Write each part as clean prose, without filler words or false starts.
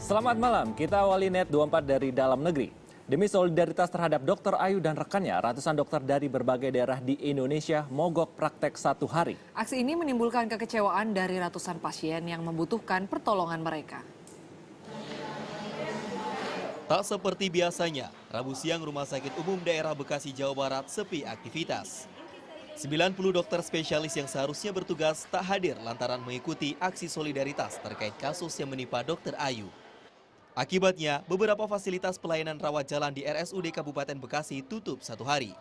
Selamat malam, kita awali Net 24 dari dalam negeri. Demi solidaritas terhadap Dr. Ayu dan rekannya, ratusan dokter dari berbagai daerah di Indonesia mogok praktek 1 hari. Aksi ini menimbulkan kekecewaan dari ratusan pasien yang membutuhkan pertolongan mereka. Tak seperti biasanya, Rabu siang Rumah Sakit Umum Daerah Bekasi, Jawa Barat sepi aktivitas. 90 dokter spesialis yang seharusnya bertugas tak hadir lantaran mengikuti aksi solidaritas terkait kasus yang menimpa Dr. Ayu. Akibatnya, beberapa fasilitas pelayanan rawat jalan di RSUD Kabupaten Bekasi tutup 1 hari.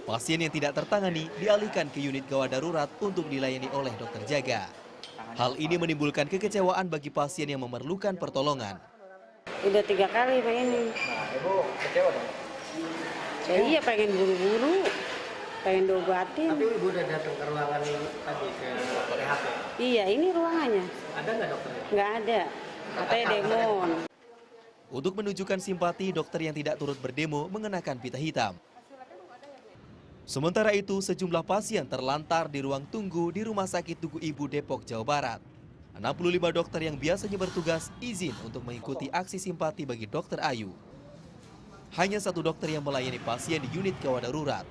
Pasien yang tidak tertangani dialihkan ke unit gawat darurat untuk dilayani oleh dokter jaga. Hal ini menimbulkan kekecewaan bagi pasien yang memerlukan pertolongan. Udah 3 kali Pak ini. Nah, Ibu kecewa dong? Ya iya, pengen buru-buru, pengen diobatin. Tapi Ibu udah datang ke ruangan ini tadi ke PHP? Iya, ini ruangannya. Ada nggak dokternya? Nggak ada, katanya demon. Untuk menunjukkan simpati, dokter yang tidak turut berdemo mengenakan pita hitam. Sementara itu, sejumlah pasien terlantar di ruang tunggu di Rumah Sakit Tugu Ibu Depok, Jawa Barat. 65 dokter yang biasanya bertugas izin untuk mengikuti aksi simpati bagi Dr. Ayu. Hanya 1 dokter yang melayani pasien di unit gawat darurat.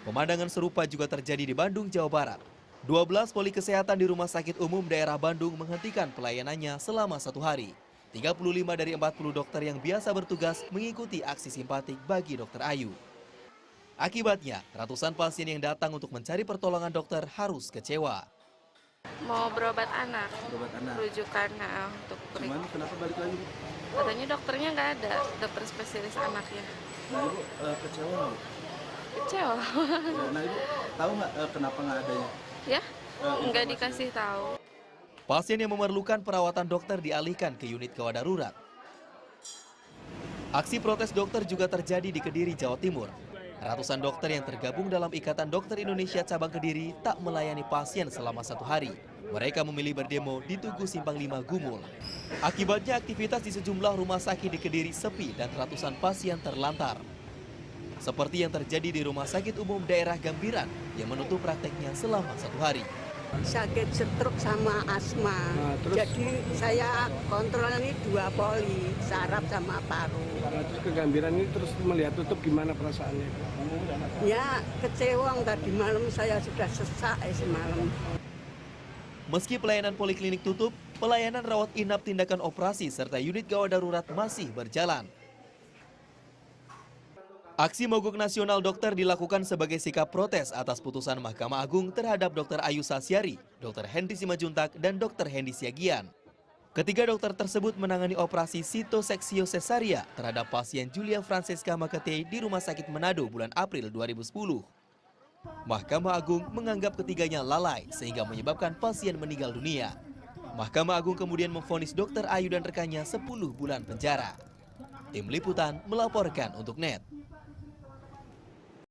Pemandangan serupa juga terjadi di Bandung, Jawa Barat. 12 poli kesehatan di Rumah Sakit Umum Daerah Bandung menghentikan pelayanannya selama 1 hari. 35 dari 40 dokter yang biasa bertugas mengikuti aksi simpatik bagi Dr. Ayu. Akibatnya, ratusan pasien yang datang untuk mencari pertolongan dokter harus kecewa. Mau berobat anak, Berobat anak. rujukan untuk Cuman kenapa balik lagi? katanya dokternya nggak ada, dokter spesialis anaknya. Nah, Ibu kecewa nggak? Kecewa, Nah, Ibu tahu nggak kenapa nggak adanya? ya? Nggak dikasih tahu. Pasien yang memerlukan perawatan dokter dialihkan ke unit gawat darurat. Aksi protes dokter juga terjadi di Kediri, Jawa Timur. Ratusan dokter yang tergabung dalam Ikatan Dokter Indonesia Cabang Kediri tak melayani pasien selama 1 hari. Mereka memilih berdemo di Tugu Simpang 5 Gumul. Akibatnya aktivitas di sejumlah rumah sakit di Kediri sepi dan ratusan pasien terlantar. Seperti yang terjadi di Rumah Sakit Umum Daerah Gambiran yang menutup prakteknya selama 1 hari. Sakit stroke sama asma. Nah, terus? Jadi saya kontrol ini 2 poli, saraf sama paru. Terus kegambiran ini terus melihat tutup gimana perasaannya? Ya kecewa, tadi malam saya sudah sesak semalam. Meski pelayanan poliklinik tutup, pelayanan rawat inap, tindakan operasi, serta unit gawat darurat masih berjalan. Aksi mogok nasional dokter dilakukan sebagai sikap protes atas putusan Mahkamah Agung terhadap Dr. Ayu Sasyari, Dr. Hendy Simajuntak, dan Dr. Hendy Siagian. Ketiga dokter tersebut menangani operasi sitoseksio cesaria terhadap pasien Julia Francesca Makete di Rumah Sakit Manado bulan April 2010. Mahkamah Agung menganggap ketiganya lalai sehingga menyebabkan pasien meninggal dunia. Mahkamah Agung kemudian memvonis Dr. Ayu dan rekannya 10 bulan penjara. Tim Liputan melaporkan untuk NET.